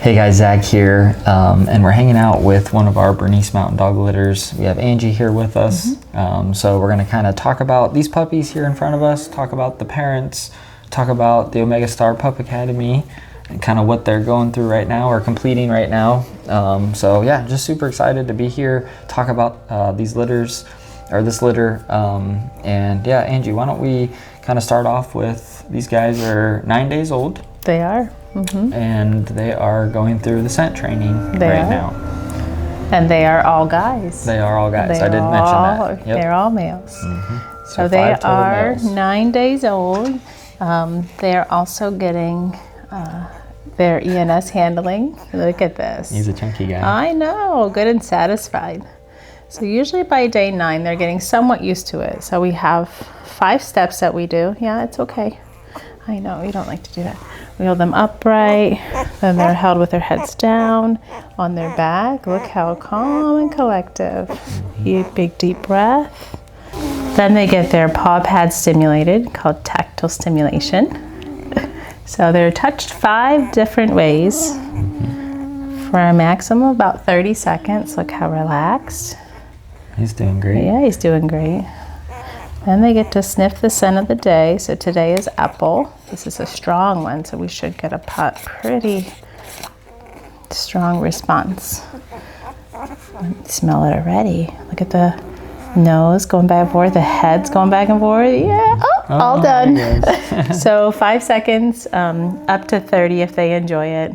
Hey guys, Zach here, and we're hanging out with one of our Bernese Mountain Dog litters. We have Angie here with us, so we're going to kind of talk about these puppies here in front of us, talk about the parents, talk about the Omega Star Pup Academy, and kind of what they're going through right now or completing right now. So yeah, just super excited to be here, talk about these litters, or this litter, and yeah, Angie, why don't we kind of start off with, these guys are 9 days old. They are. And they are going through the scent training now. And they are all guys. They are all guys. I didn't mention that. Yep. They're all males. So they are males. 9 days old. They're also getting their ENS handling. Look at this. He's a chunky guy. I know, good and satisfied. So usually by day 9, they're getting somewhat used to it. So we have 5 steps that we do. Yeah, it's okay. I know, you don't like to do that. We hold them upright, then they're held with their heads down on their back. Look how calm and collective. Big deep breath. Then they get their paw pads stimulated, called tactile stimulation. So they're touched 5 different ways for a maximum of about 30 seconds. Look how relaxed. He's doing great. Yeah, he's doing great. Then they get to sniff the scent of the day. So today is apple. This is a strong one, so we should get a pretty strong response. Smell it already. Look at the nose going back and forth, the head's going back and forth. Yeah, all done. So 5 seconds, up to 30 if they enjoy it.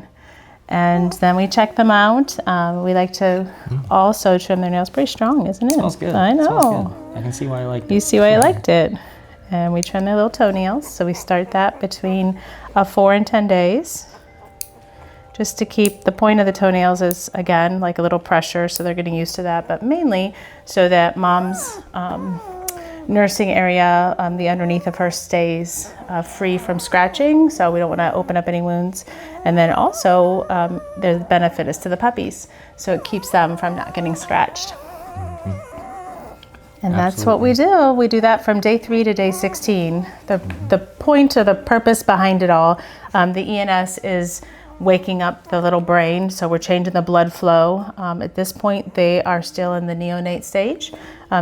And then we check them out. We like to also trim their nails. Pretty strong, isn't it? Smells good. I know. Smells good. I can see why I liked it. You see why I liked it. And we trim their little toenails. So we start that between 4 and 10 days. Just to keep, the point of the toenails is, again, like a little pressure, so they're getting used to that, but mainly so that mom's nursing area, the underneath of her stays free from scratching, so we don't want to open up any wounds. And then also, the benefit is to the puppies, so it keeps them from not getting scratched. And that's what we do. We do that from day 3 to day 16. The point or the purpose behind it all, the ENS is waking up the little brain, so we're changing the blood flow. At this point, they are still in the neonate stage,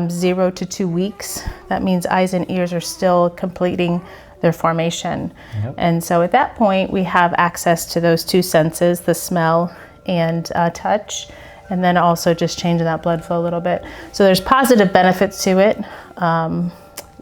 0 to 2 weeks. That means eyes and ears are still completing their formation. And so at that point, we have access to those 2 senses, the smell and touch, and then also just changing that blood flow a little bit. So there's positive benefits to it,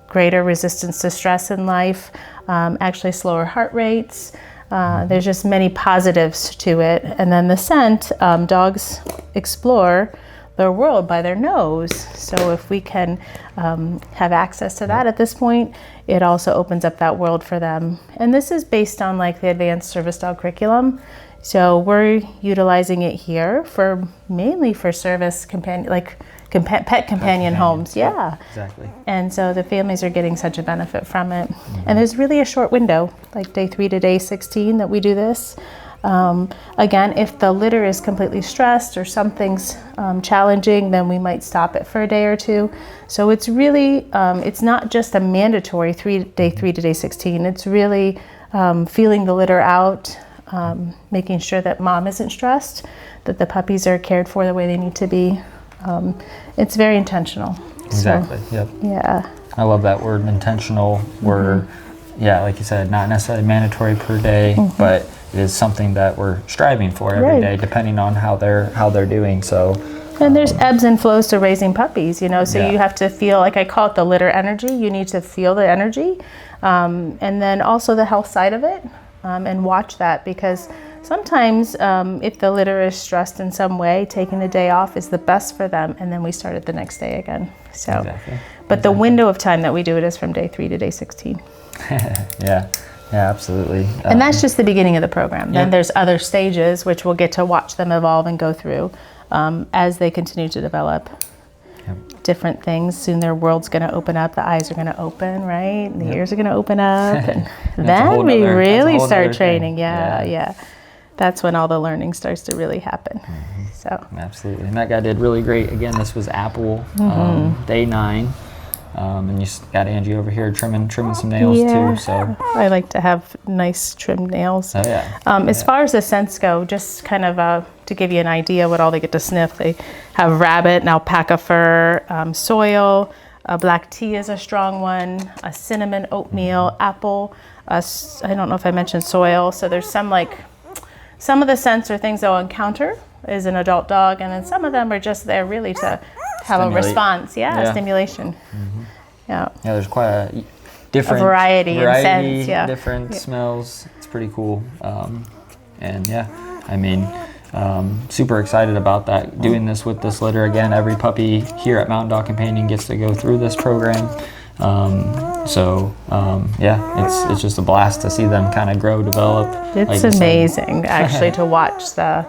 greater resistance to stress in life, actually slower heart rates. There's just many positives to it. And then the scent, dogs explore their world by their nose. So if we can have access to that at this point, it also opens up that world for them. And this is based on like the advanced service dog curriculum. So we're utilizing it here for mainly for service companion, like pet companion homes. Yeah, exactly. And so the families are getting such a benefit from it. And there's really a short window, like day 3 to day 16 that we do this. Again, if the litter is completely stressed or something's challenging, then we might stop it for a day or 2. So it's really, it's not just a mandatory day 3 to day 16. It's really feeling the litter out, making sure that mom isn't stressed, that the puppies are cared for the way they need to be. It's very intentional. Exactly. So, yep. Yeah. I love that word, intentional. We're, yeah, like you said, not necessarily mandatory per day, but it is something that we're striving for every day, depending on how they're doing. So. And there's ebbs and flows to raising puppies, you know, so you have to feel, like I call it the litter energy. You need to feel the energy, and then also the health side of it, and watch that, because sometimes if the litter is stressed in some way, taking the day off is the best for them, and then we start it the next day again. So, but the window of time that we do it is from day 3 to day 16. Yeah, absolutely. And that's just the beginning of the program. Then there's other stages, which we'll get to watch them evolve and go through as they continue to develop. Different things. Soon their world's going to open up. The eyes are going to open, right? And the ears are going to open up. And then we really start training. Yeah. That's when all the learning starts to really happen. So absolutely. And that guy did really great. Again, this was Apple, day 9. And you got Angie over here trimming some nails too. So I like to have nice trimmed nails. Oh yeah. As far as the scents go, just kind of to give you an idea what all they get to sniff, they have rabbit and alpaca fur, soil, black tea is a strong one, a cinnamon, oatmeal, apple. I don't know if I mentioned soil. So there's some of the scents or things they'll encounter as an adult dog, and then some of them are just there really to have a response. Stimulation. Yeah, there's quite a different variety in scents, different smells. It's pretty cool. And yeah, I mean, super excited about that. Doing this with this litter again. Every puppy here at Mountain Dog Companion gets to go through this program. It's just a blast to see them kind of grow, develop. It's amazing actually to watch the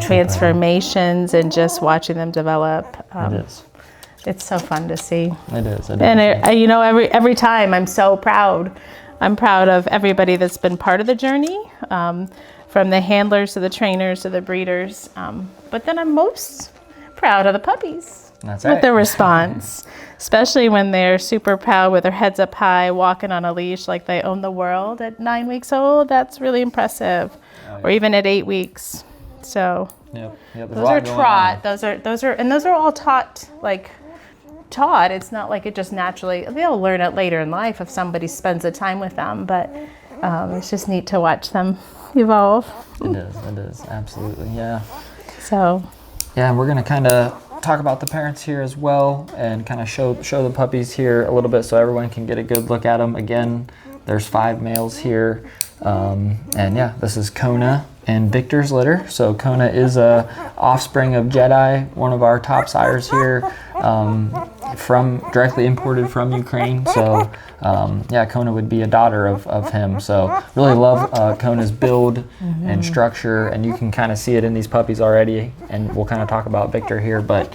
transformations and just watching them develop. It is. It's so fun to see. It is. And every time I'm so proud. I'm proud of everybody that's been part of the journey, from the handlers to the trainers to the breeders. But then I'm most proud of the puppies. That's right. With their response, especially when they're super proud with their heads up high, walking on a leash like they own the world at 9 weeks old. That's really impressive. Oh, yeah. Or even at 8 weeks. So those are trot. Those are all taught. It's not like it just naturally. They'll learn it later in life if somebody spends the time with them. But it's just neat to watch them evolve. It is absolutely, yeah. So yeah, and we're gonna kind of talk about the parents here as well, and kind of show the puppies here a little bit so everyone can get a good look at them. Again, there's 5 males here, and yeah, this is Kona and Victor's litter. So Kona is a offspring of Jedi, one of our top sires here, directly imported from Ukraine. So Kona would be a daughter of him. So really love Kona's build and structure, and you can kind of see it in these puppies already, and we'll kind of talk about Victor here, but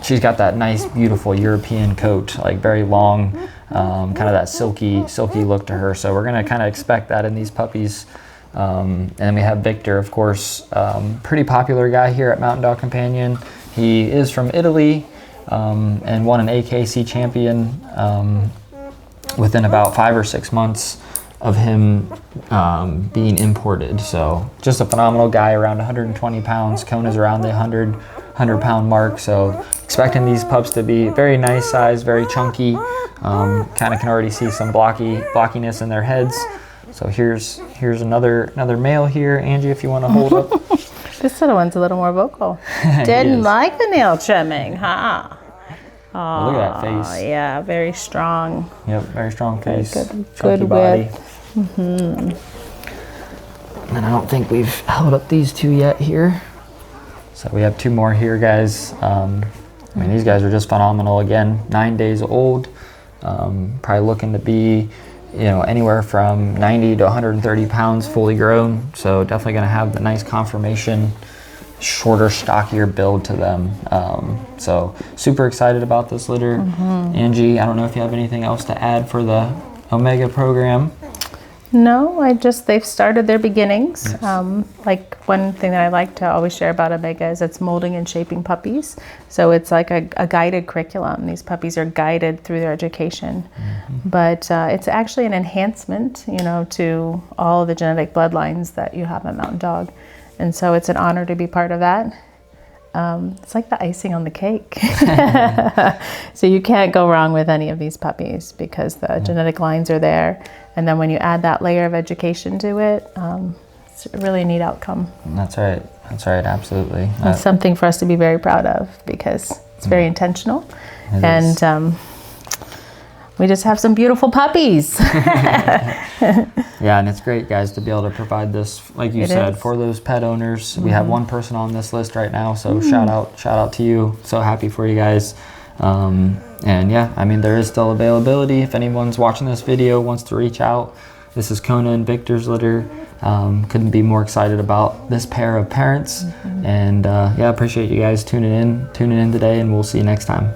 she's got that nice, beautiful European coat, like very long, kind of that silky look to her. So we're gonna kind of expect that in these puppies. And then we have Victor, of course, pretty popular guy here at Mountain Dog Companion. He is from Italy, and won an AKC champion within about 5 or 6 months of him being imported. So just a phenomenal guy, around 120 pounds. Kona's around the 100-pound mark. So expecting these pups to be very nice size, very chunky. Kind of can already see some blockiness in their heads. So here's another male here. Angie, if you want to hold up. This little one's a little more vocal. Didn't like the nail trimming, huh? Oh, look at that face. Yeah, very strong. Yep, very strong face. Good body. And I don't think we've held up these 2 yet here. So we have 2 more here, guys. These guys are just phenomenal. Again, 9 days old. Probably looking to be, anywhere from 90 to 130 pounds fully grown. So definitely going to have the nice conformation, shorter, stockier build to them. So super excited about this litter. Angie, I don't know if you have anything else to add for the Omega program. No, they've started their beginnings. Like one thing that I like to always share about Omega is it's molding and shaping puppies. So it's like a guided curriculum. These puppies are guided through their education. But it's actually an enhancement, to all the genetic bloodlines that you have at Mountain Dog. And so it's an honor to be part of that. It's like the icing on the cake. So you can't go wrong with any of these puppies because the genetic lines are there. And then when you add that layer of education to it, it's a really neat outcome. That's right, absolutely. It's something for us to be very proud of because it's very intentional. And we just have some beautiful puppies. Yeah, and it's great, guys, to be able to provide this, like you said, for those pet owners. We have 1 person on this list right now, so shout out to you. So happy for you guys. And yeah, there is still availability. If anyone's watching this video, wants to reach out, this is Kona and Victor's litter. Couldn't be more excited about this pair of parents. And appreciate you guys tuning in today, and we'll see you next time.